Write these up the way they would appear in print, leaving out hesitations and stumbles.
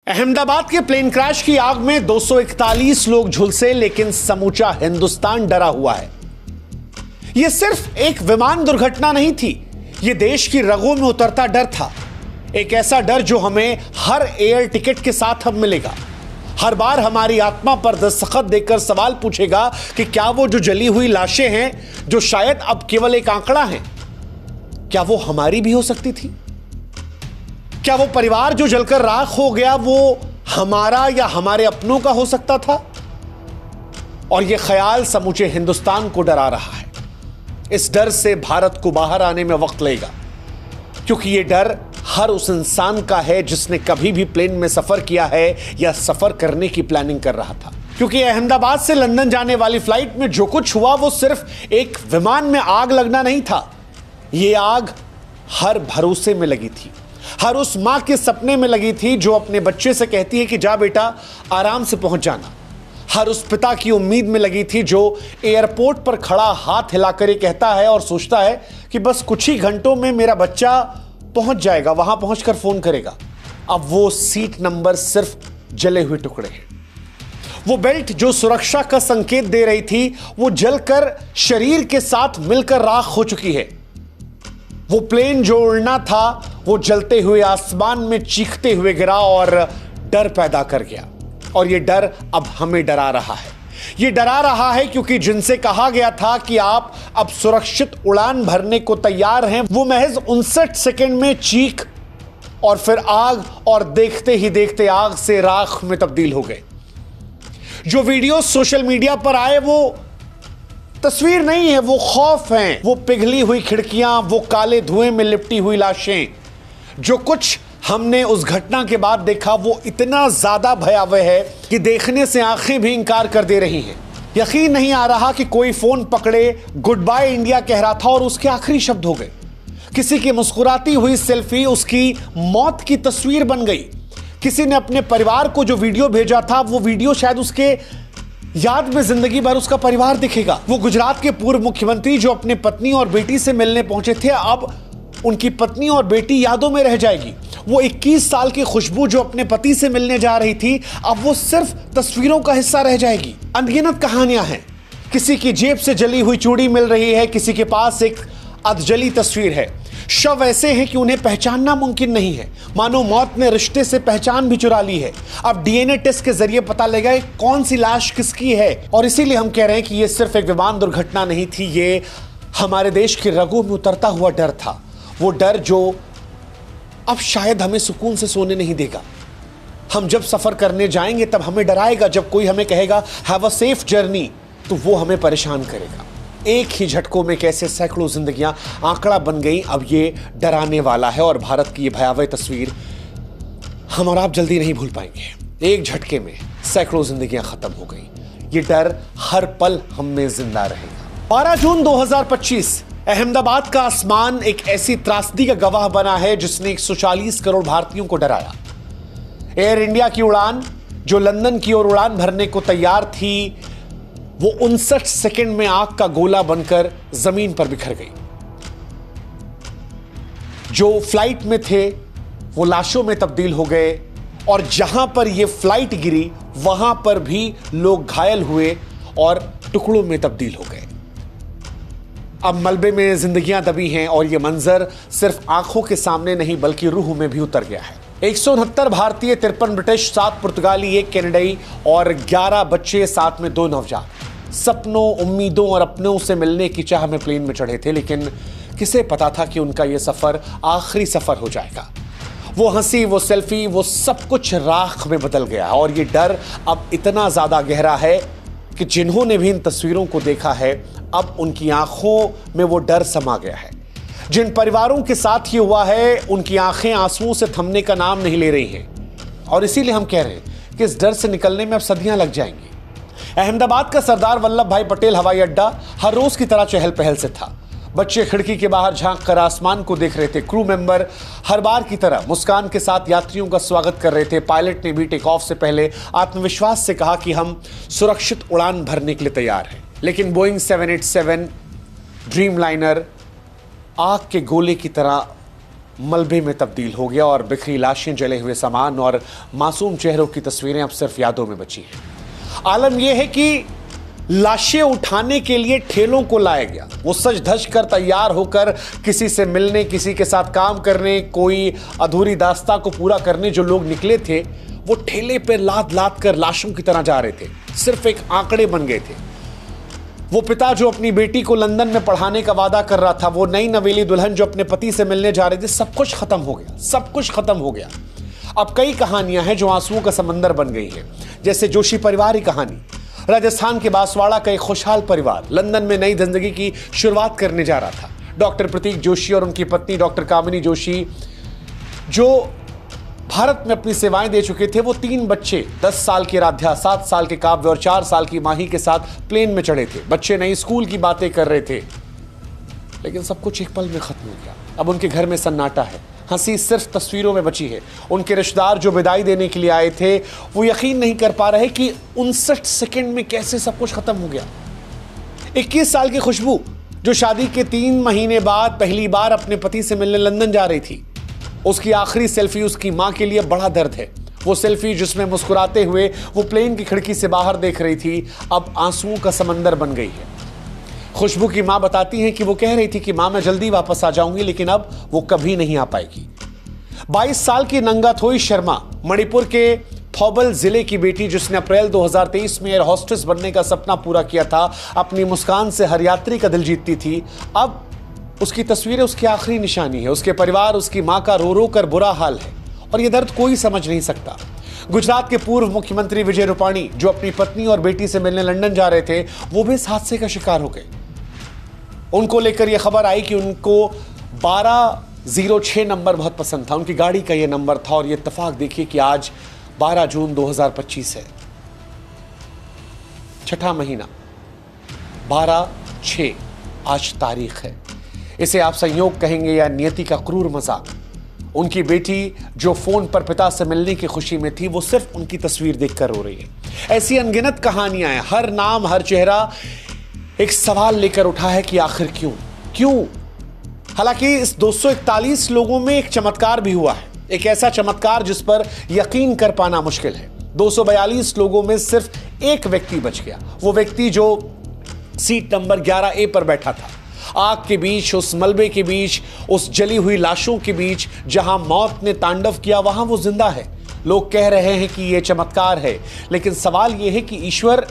अहमदाबाद के plane crash की आग में 241 लोग झुलसे, लेकिन समूचा हिंदुस्तान डरा हुआ है। यह सिर्फ एक विमान दुर्घटना नहीं थी, यह देश की रगों में उतरता डर था। एक ऐसा डर जो हमें हर एयर टिकट के साथ अब मिलेगा, हर बार हमारी आत्मा पर दस्तखत देकर सवाल पूछेगा कि क्या वो जो जली हुई लाशें हैं, जो शायद अब केवल एक आंकड़ा है, क्या वो हमारी भी हो सकती थी? क्या वो परिवार जो जलकर राख हो गया वो हमारा या हमारे अपनों का हो सकता था? और यह ख्याल समूचे हिंदुस्तान को डरा रहा है। इस डर से भारत को बाहर आने में वक्त लगेगा, क्योंकि यह डर हर उस इंसान का है जिसने कभी भी प्लेन में सफर किया है या सफर करने की प्लानिंग कर रहा था। क्योंकि अहमदाबाद से लंदन जाने वाली फ्लाइट में जो कुछ हुआ वो सिर्फ एक विमान में आग लगना नहीं था, यह आग हर भरोसे में लगी थी, हर उस मां के सपने में लगी थी जो अपने बच्चे से कहती है कि जा बेटा आराम से पहुंच जाना, हर उस पिता की उम्मीद में लगी थी जो एयरपोर्ट पर खड़ा हाथ हिलाकर ये कहता है और सोचता है कि बस कुछ ही घंटों में मेरा बच्चा पहुंच जाएगा, वहां पहुंचकर फोन करेगा। अब वो सीट नंबर सिर्फ जले हुए टुकड़े हैं। वो बेल्ट जो सुरक्षा का संकेत दे रही थी वो जलकर शरीर के साथ मिलकर राख हो चुकी है। वो प्लेन जो उड़ना था वो जलते हुए आसमान में चीखते हुए गिरा और डर पैदा कर गया। और ये डर अब हमें डरा रहा है। ये डरा रहा है क्योंकि जिनसे कहा गया था कि आप अब सुरक्षित उड़ान भरने को तैयार हैं, वो महज 59 सेकंड में चीख और फिर आग, और देखते ही देखते आग से राख में तब्दील हो गए। जो वीडियो सोशल मीडिया पर आए वो तस्वीर नहीं है, वो खौफ हैं, वो पिघली हुई खिड़कियां, वो काले धुएं में लिपटी हुई लाशें। जो कुछ हमने उस घटना के बाद देखा वो इतना ज्यादा भयावह है कि देखने से आंखें भी इंकार कर दे रही हैं। यकीन नहीं आ रहा कि कोई फोन पकड़े गुड बाय इंडिया कह रहा था और उसके आखिरी शब्द हो गए। किसी की मुस्कुराती हुई सेल्फी उसकी मौत की तस्वीर बन गई। किसी ने अपने परिवार को जो वीडियो भेजा था वो वीडियो शायद उसके याद में जिंदगी भर उसका परिवार दिखेगा। वो गुजरात के पूर्व मुख्यमंत्री जो अपने पत्नी और बेटी से मिलने पहुंचे थे, अब उनकी पत्नी और बेटी यादों में रह जाएगी। वो 21 साल की खुशबू जो अपने पति से मिलने जा रही थी, अब वो सिर्फ तस्वीरों का हिस्सा रह जाएगी। अनगिनत कहानियां हैं। किसी की जेब से जली हुई चूड़ी मिल रही है, किसी के पास एक अधजली तस्वीर है। शव ऐसे हैं कि उन्हें पहचानना मुमकिन नहीं है, मानो मौत ने रिश्ते से पहचान भी चुरा ली है। अब डीएनए टेस्ट के जरिए पता लगेगा कौन सी लाश किसकी है। और इसीलिए हम कह रहे हैं कि यह सिर्फ एक विमान दुर्घटना नहीं थी, ये हमारे देश की रगों में उतरता हुआ डर था। वो डर जो अब शायद हमें सुकून से सोने नहीं देगा। हम जब सफर करने जाएंगे तब हमें डराएगा। जब कोई हमें कहेगा हैव अ सेफ जर्नी, तो वो हमें परेशान करेगा। एक ही झटकों में कैसे सैकड़ों जिंदगियां आंकड़ा बन गई, अब ये डराने वाला है। और भारत की ये भयावह तस्वीर हम और आप जल्दी नहीं भूल पाएंगे। एक झटके में सैकड़ों जिंदगियां खत्म हो गई। ये डर हर पल हम में जिंदा रहेगा। 12 जून 2025 अहमदाबाद का आसमान एक ऐसी त्रासदी का गवाह बना है जिसने 140 करोड़ भारतीयों को डराया। एयर इंडिया की उड़ान जो लंदन की ओर उड़ान भरने को तैयार थी, वो 59 सेकंड में आग का गोला बनकर जमीन पर बिखर गई। जो फ्लाइट में थे वो लाशों में तब्दील हो गए, और जहां पर ये फ्लाइट गिरी वहां पर भी लोग घायल हुए और टुकड़ों में तब्दील हो गए। अब मलबे में जिंदगियां दबी हैं और यह मंजर सिर्फ आंखों के सामने नहीं बल्कि रूह में भी उतर गया है। 169 भारतीय, 53 ब्रिटिश, 7 पुर्तगाली, 1 कनाडाई और 11 बच्चे, साथ में 2 नवजात सपनों, उम्मीदों और अपनों से मिलने की चाह में प्लेन में चढ़े थे। लेकिन किसे पता था कि उनका यह सफर आखिरी सफर हो जाएगा। वो हंसी, वो सेल्फी, वो सब कुछ राख में बदल गया। और ये डर अब इतना ज्यादा गहरा है कि जिन्होंने भी इन तस्वीरों को देखा है, अब उनकी आंखों में वो डर समा गया है। जिन परिवारों के साथ ये हुआ है उनकी आंखें आंसुओं से थमने का नाम नहीं ले रही हैं। और इसीलिए हम कह रहे हैं कि इस डर से निकलने में अब सदियां लग जाएंगी। अहमदाबाद का सरदार वल्लभ भाई पटेल हवाई अड्डा हर रोज की तरह चहल पहल से था। बच्चे खिड़की के बाहर झांक कर आसमान को देख रहे थे। क्रू मेंबर हर बार की तरह मुस्कान के साथ यात्रियों का स्वागत कर रहे थे। पायलट ने भी टेक ऑफ से पहले आत्मविश्वास से कहा कि हम सुरक्षित उड़ान भरने के लिए तैयार हैं। लेकिन बोइंग 787 ड्रीमलाइनर आग के गोले की तरह मलबे में तब्दील हो गया और बिखरी लाशें, जले हुए सामान और मासूम चेहरों की तस्वीरें अब सिर्फ यादों में बची हैं। आलम यह है कि लाशें उठाने के लिए ठेलों को लाया गया। वो सज धज कर तैयार होकर किसी से मिलने, किसी के साथ काम करने, कोई अधूरी दास्ता को पूरा करने जो लोग निकले थे, वो ठेले पर लाद लाद कर लाशों की तरह जा रहे थे। सिर्फ एक आंकड़े बन गए थे। वो पिता जो अपनी बेटी को लंदन में पढ़ाने का वादा कर रहा था, वो नई नवेली दुल्हन जो अपने पति से मिलने जा रही थी, सब कुछ खत्म हो गया, सब कुछ खत्म हो गया। अब कई कहानियां हैं जो आंसुओं का समंदर बन गई हैं, जैसे जोशी परिवार की कहानी। राजस्थान के बांसवाड़ा का एक खुशहाल परिवार लंदन में नई जिंदगी की शुरुआत करने जा रहा था। डॉक्टर प्रतीक जोशी और उनकी पत्नी डॉक्टर कामिनी जोशी, जो भारत में अपनी सेवाएं दे चुके थे, वो 3 बच्चे, 10 साल की राध्या, 7 साल के काव्य और 4 साल की माही के साथ प्लेन में चढ़े थे। बच्चे नई स्कूल की बातें कर रहे थे, लेकिन सब कुछ एक पल में खत्म हो गया। अब उनके घर में सन्नाटा है, हंसी सिर्फ तस्वीरों में बची है। उनके रिश्तेदार जो विदाई देने के लिए आए थे, वो यकीन नहीं कर पा रहे कि 59 सेकंड में कैसे सब कुछ खत्म हो गया। 21 साल की खुशबू, जो शादी के 3 महीने बाद पहली बार अपने पति से मिलने लंदन जा रही थी, उसकी आखिरी सेल्फी उसकी मां के लिए बड़ा दर्द है। वो सेल्फी जिसमें मुस्कुराते हुए वो प्लेन की खिड़की से बाहर देख रही थी, अब आंसुओं का समंदर बन गई है। खुशबू की मां बताती हैं कि वो कह रही थी कि मां, मैं जल्दी वापस आ जाऊंगी, लेकिन अब वो कभी नहीं आ पाएगी। 22 साल की नंगाथोई शर्मा, मणिपुर के थौबल जिले की बेटी, जिसने अप्रैल 2023 में एयर होस्टेस बनने का सपना पूरा किया था, अपनी मुस्कान से हर यात्री का दिल जीतती थी, अब उसकी तस्वीरें उसकी आखिरी निशानी है। उसके परिवार, उसकी मां का रो रो कर बुरा हाल है और यह दर्द कोई समझ नहीं सकता। गुजरात के पूर्व मुख्यमंत्री विजय रूपाणी, जो अपनी पत्नी और बेटी से मिलने लंदन जा रहे थे, वो भी इस हादसे का शिकार हो गए। उनको लेकर यह खबर आई कि उनको 1206 नंबर बहुत पसंद था, उनकी गाड़ी का यह नंबर था। और यह इत्तेफाक देखिए कि आज 12 जून 2025 है, 6वां महीना, 12/6 आज तारीख है। इसे आप संयोग कहेंगे या नियति का क्रूर मजाक। उनकी बेटी जो फोन पर पिता से मिलने की खुशी में थी, वो सिर्फ उनकी तस्वीर देखकर रो रही है। ऐसी अनगिनत कहानियां हैं, हर नाम, हर चेहरा एक सवाल लेकर उठा है कि आखिर क्यों। हालांकि इस 241 लोगों में एक चमत्कार भी हुआ है, एक ऐसा चमत्कार जिस पर यकीन कर पाना मुश्किल है। 242 लोगों में सिर्फ एक व्यक्ति बच गया, वो व्यक्ति जो सीट नंबर 11A पर बैठा था। आग के बीच, उस मलबे के बीच, उस जली हुई लाशों के बीच जहां मौत ने तांडव किया, वहां वो जिंदा है। लोग कह रहे हैं कि यह चमत्कार है, लेकिन सवाल यह है कि ईश्वर,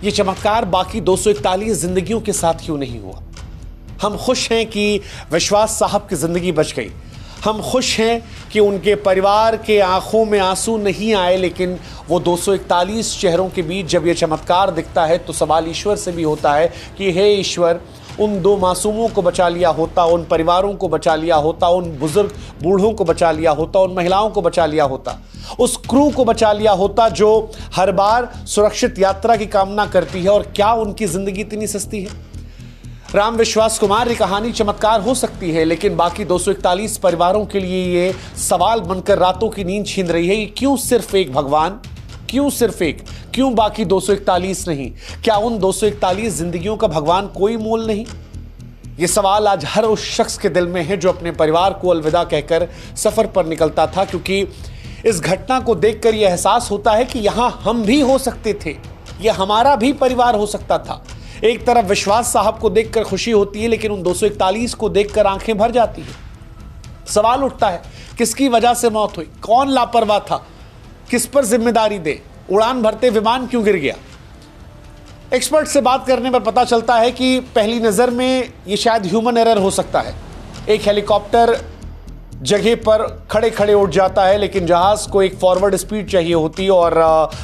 यह चमत्कार बाकी 241 जिंदगियों के साथ क्यों नहीं हुआ? हम खुश हैं कि विश्वास साहब की जिंदगी बच गई, हम खुश हैं कि उनके परिवार के आंखों में आंसू नहीं आए, लेकिन वो 241 चेहरों के बीच जब यह चमत्कार दिखता है तो सवाल ईश्वर से भी होता है कि हे ईश्वर, उन 2 मासूमों को बचा लिया होता, उन परिवारों को बचा लिया होता, उन बुजुर्ग बूढ़ों को बचा लिया होता, उन महिलाओं को बचा लिया होता, उस क्रू को बचा लिया होता जो हर बार सुरक्षित यात्रा की कामना करती है। और क्या उनकी जिंदगी इतनी सस्ती है? राम विश्वास कुमार की कहानी चमत्कार हो सकती है, लेकिन बाकी 241 परिवारों के लिए ये सवाल बनकर रातों की नींद छीन रही है, क्यों सिर्फ एक भगवान, क्यों सिर्फ एक, क्यों बाकी 241 नहीं? क्या उन 241 जिंदगियों का भगवान कोई मोल नहीं? ये सवाल आज हर उस शख्स के दिल में है जो अपने परिवार को अलविदा कहकर सफर पर निकलता था, क्योंकि इस घटना को देखकर यह एहसास होता है कि यहां हम भी हो सकते थे, यह हमारा भी परिवार हो सकता था। एक तरफ विश्वास साहब को देखकर खुशी होती है, लेकिन उन 241 को देखकर आंखें भर जाती है। सवाल उठता है, किसकी वजह से मौत हुई? कौन लापरवाह था? किस पर जिम्मेदारी दे? उड़ान भरते विमान क्यों गिर गया? एक्सपर्ट से बात करने पर पता चलता है कि पहली नजर में यह शायद ह्यूमन एरर हो सकता है। एक हेलीकॉप्टर जगह पर खड़े खड़े उड़ जाता है, लेकिन जहाज को एक फॉरवर्ड स्पीड चाहिए होती है और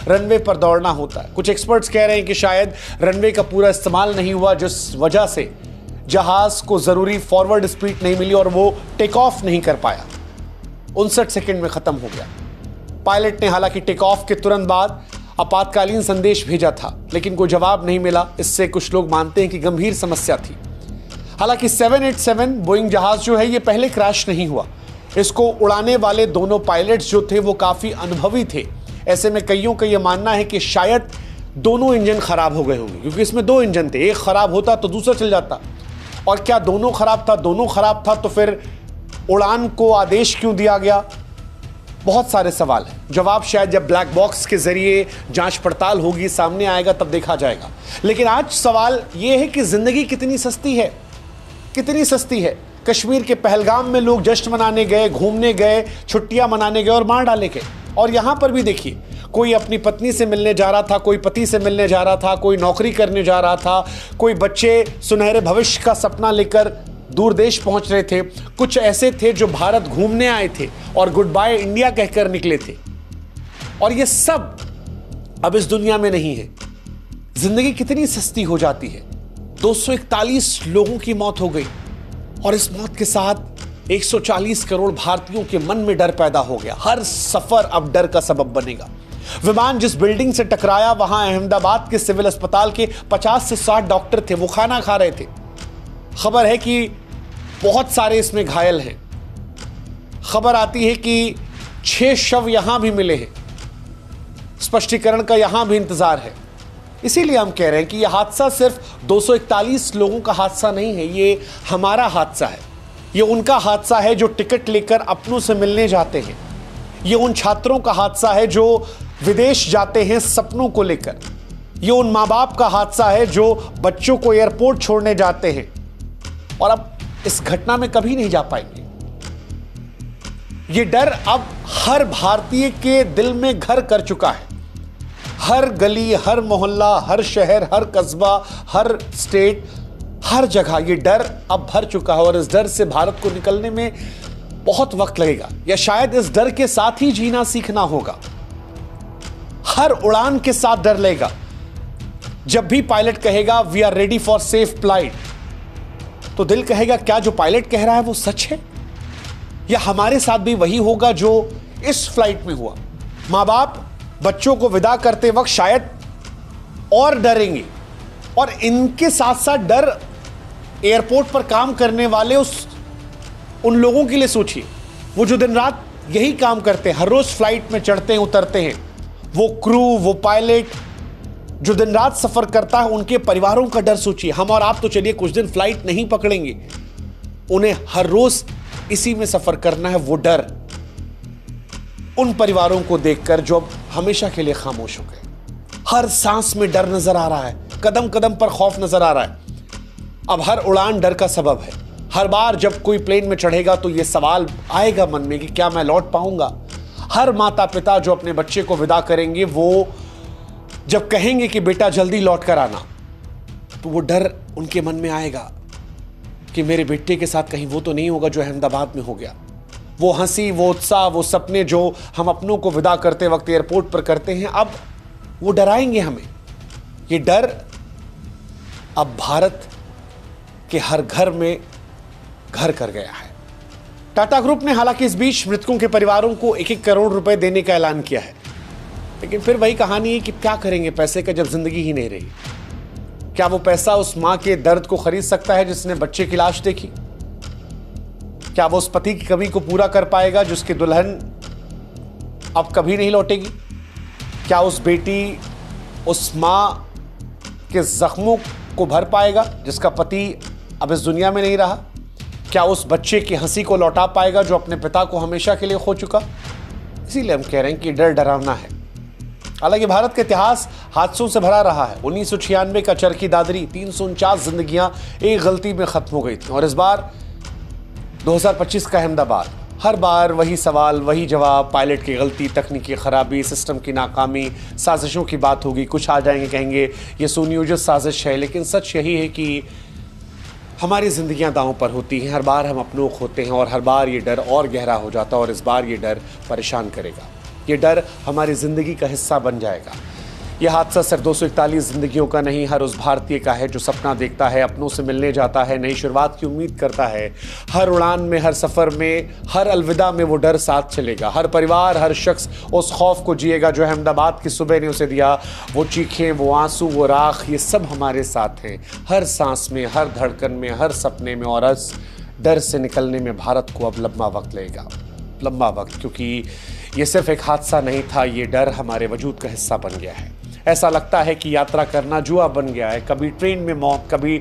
रनवे पर दौड़ना होता है। कुछ एक्सपर्ट्स कह रहे हैं कि शायद रनवे का पूरा इस्तेमाल नहीं हुआ, जिस वजह से जहाज को जरूरी फॉरवर्ड स्पीड नहीं मिली और वो टेक ऑफ नहीं कर पाया। 59 सेकंड में खत्म हो गया। पायलट ने हालांकि टेक ऑफ के तुरंत बाद आपातकालीन संदेश भेजा था, लेकिन कोई जवाब नहीं मिला। इससे कुछ लोग मानते हैं कि गंभीर समस्या थी। हालांकि 787 बोइंग जहाज जो है ये पहले क्रैश नहीं हुआ। इसको उड़ाने वाले दोनों पायलट्स जो थे वो काफी अनुभवी थे। ऐसे में कईयों का यह मानना है कि शायद दोनों इंजन खराब हो गए होंगे, क्योंकि इसमें 2 इंजन थे, एक खराब होता तो दूसरा चल जाता। और क्या दोनों खराब था? दोनों खराब था तो फिर उड़ान को आदेश क्यों दिया गया? बहुत सारे सवाल हैं। जवाब शायद जब ब्लैक बॉक्स के जरिए जांच पड़ताल होगी, सामने आएगा, तब देखा जाएगा। लेकिन आज सवाल यह है कि जिंदगी कितनी सस्ती है, कितनी सस्ती है। कश्मीर के पहलगाम में लोग जश्न मनाने गए, घूमने गए, छुट्टियां मनाने गए और मार डाले गए। और यहां पर भी देखिए, कोई अपनी पत्नी से मिलने जा रहा था, कोई पति से मिलने जा रहा था, कोई नौकरी करने जा रहा था, कोई बच्चे सुनहरे भविष्य का सपना लेकर दूर देश पहुंच रहे थे, कुछ ऐसे थे जो भारत घूमने आए थे और गुड बाय इंडिया कहकर निकले थे। और ये सब अब इस दुनिया में नहीं है। जिंदगी कितनी सस्ती हो जाती है। 241 लोगों की मौत हो गई और इस मौत के साथ 140 करोड़ भारतीयों के मन में डर पैदा हो गया। हर सफर अब डर का सबब बनेगा। विमान जिस बिल्डिंग से टकराया, वहां अहमदाबाद के सिविल अस्पताल के 50 से 60 डॉक्टर थे, वो खाना खा रहे थे। खबर है कि बहुत सारे इसमें घायल हैं। खबर आती है कि 6 शव यहां भी मिले हैं। स्पष्टीकरण का यहां भी इंतजार है। इसीलिए हम कह रहे हैं कि यह हादसा सिर्फ 241 लोगों का हादसा नहीं है, ये हमारा हादसा है। ये उनका हादसा है जो टिकट लेकर अपनों से मिलने जाते हैं। ये उन छात्रों का हादसा है जो विदेश जाते हैं सपनों को लेकर। ये उन माँ बाप का हादसा है जो बच्चों को एयरपोर्ट छोड़ने जाते हैं और अब इस घटना में कभी नहीं जा पाएंगे। ये डर अब हर भारतीय के दिल में घर कर चुका है। हर गली, हर मोहल्ला, हर शहर, हर कस्बा, हर स्टेट, हर जगह ये डर अब भर चुका है। और इस डर से भारत को निकलने में बहुत वक्त लगेगा, या शायद इस डर के साथ ही जीना सीखना होगा। हर उड़ान के साथ डर लेगा। जब भी पायलट कहेगा we are ready for safe flight, तो दिल कहेगा क्या जो पायलट कह रहा है वो सच है? या हमारे साथ भी वही होगा जो इस फ्लाइट में हुआ? मां बाप बच्चों को विदा करते वक्त शायद और डरेंगे, और इनके साथ साथ डर एयरपोर्ट पर काम करने वाले उन लोगों के लिए सोचिए, वो जो दिन रात यही काम करते हैं, हर रोज फ्लाइट में चढ़ते हैं, उतरते हैं। वो क्रू, वो पायलट जो दिन रात सफर करता है, उनके परिवारों का डर सोचिए। हम और आप तो चलिए कुछ दिन फ्लाइट नहीं पकड़ेंगे, उन्हें हर रोज इसी में सफर करना है। वो डर उन परिवारों को देखकर जो अब हमेशा के लिए खामोश हो गए। हर सांस में डर नजर आ रहा है, कदम कदम पर खौफ नजर आ रहा है। अब हर उड़ान डर का सबब है। हर बार जब कोई प्लेन में चढ़ेगा तो यह सवाल आएगा मन में कि क्या मैं लौट पाऊंगा? हर माता पिता जो अपने बच्चे को विदा करेंगे, वो जब कहेंगे कि बेटा जल्दी लौट कर आना, तो वो डर उनके मन में आएगा कि मेरे बेटे के साथ कहीं वो तो नहीं होगा जो अहमदाबाद में हो गया। वो हंसी, वो उत्साह, वो सपने जो हम अपनों को विदा करते वक्त एयरपोर्ट पर करते हैं, अब वो डराएंगे हमें। ये डर अब भारत के हर घर में घर कर गया है। टाटा ग्रुप ने हालांकि इस बीच मृतकों के परिवारों को 1-1 करोड़ रुपए देने का ऐलान किया है, लेकिन फिर वही कहानी है कि क्या करेंगे पैसे का जब जिंदगी ही नहीं रही। क्या वो पैसा उस मां के दर्द को खरीद सकता है जिसने बच्चे की लाश देखी? क्या वो उस पति की कमी को पूरा कर पाएगा जिसकी दुल्हन अब कभी नहीं लौटेगी? क्या उस बेटी उस मां के जख्मों को भर पाएगा जिसका पति अब इस दुनिया में नहीं रहा? क्या उस बच्चे की हंसी को लौटा पाएगा जो अपने पिता को हमेशा के लिए खो चुका? इसीलिए हम कह रहे हैं कि डर डरावना है। हालांकि भारत का इतिहास हादसों से भरा रहा है। 1996 का चरखी दादरी, 349 जिंदगियां एक गलती में खत्म हो गई थी। और इस बार 2025 का अहमदाबाद, हर बार वही सवाल, वही जवाब, पायलट की गलती, तकनीकी खराबी, सिस्टम की नाकामी, साजिशों की बात होगी। कुछ आ जाएंगे कहेंगे ये सुनियोजित साजिश है, लेकिन सच यही है कि हमारी जिंदगियां दांव पर होती हैं। हर बार हम अपनों खोते हैं और हर बार ये डर और गहरा हो जाता है और इस बार ये डर परेशान करेगा। ये डर हमारी जिंदगी का हिस्सा बन जाएगा। यह हादसा सिर्फ 241 जिंदगियों का नहीं, हर उस भारतीय का है जो सपना देखता है, अपनों से मिलने जाता है, नई शुरुआत की उम्मीद करता है। हर उड़ान में, हर सफर में, हर अलविदा में वो डर साथ चलेगा। हर परिवार, हर शख्स उस खौफ को जिएगा जो अहमदाबाद की सुबह ने उसे दिया। वो चीखें, वो आंसू, वो राख, ये सब हमारे साथ हैं। हर सांस में, हर धड़कन में, हर सपने में। और इस डर से निकलने में भारत को अब लंबा वक्त लगेगा, लंबा वक्त, क्योंकि ये सिर्फ एक हादसा नहीं था, ये डर हमारे वजूद का हिस्सा बन गया है। ऐसा लगता है कि यात्रा करना जुआ बन गया है। कभी ट्रेन में मौत, कभी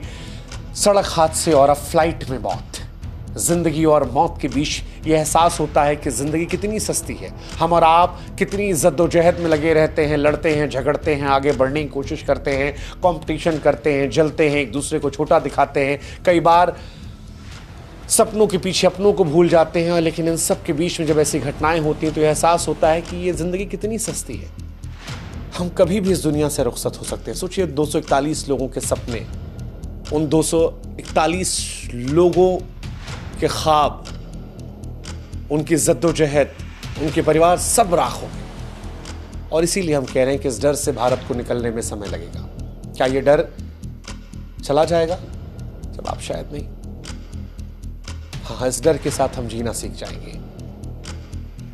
सड़क हादसे और अब फ्लाइट में मौत। जिंदगी और मौत के बीच यह एहसास होता है कि जिंदगी कितनी सस्ती है। हम और आप कितनी जद्दोजहद में लगे रहते हैं, लड़ते हैं, झगड़ते हैं, आगे बढ़ने की कोशिश करते हैं, कंपटीशन करते हैं, जलते हैं, एक दूसरे को छोटा दिखाते हैं, कई बार सपनों के पीछे अपनों को भूल जाते हैं। लेकिन इन सब के बीच में जब ऐसी घटनाएं होती हैं तो यह एहसास होता है कि ये जिंदगी कितनी सस्ती है। हम कभी भी इस दुनिया से रुखसत हो सकते हैं। सोचिए 241 लोगों के सपने, उन 241 लोगों के ख्वाब, उनकी जद्दोजहद, उनके परिवार सब राख हो गए। और इसीलिए हम कह रहे हैं कि इस डर से भारत को निकलने में समय लगेगा। क्या ये डर चला जाएगा? जवाब शायद नहीं। हाँ, इस डर के साथ हम जीना सीख जाएंगे।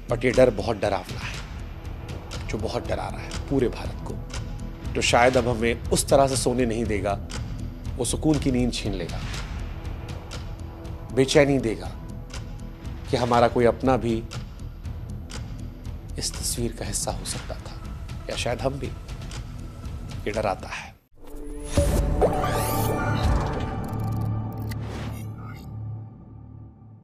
बट ये डर बहुत डरावना है, जो बहुत डरा रहा है पूरे भारत को, जो शायद अब हमें उस तरह से सोने नहीं देगा, वो सुकून की नींद छीन लेगा, बेचैनी देगा कि हमारा कोई अपना भी इस तस्वीर का हिस्सा हो सकता था, या शायद हम भी। ये डर आता है।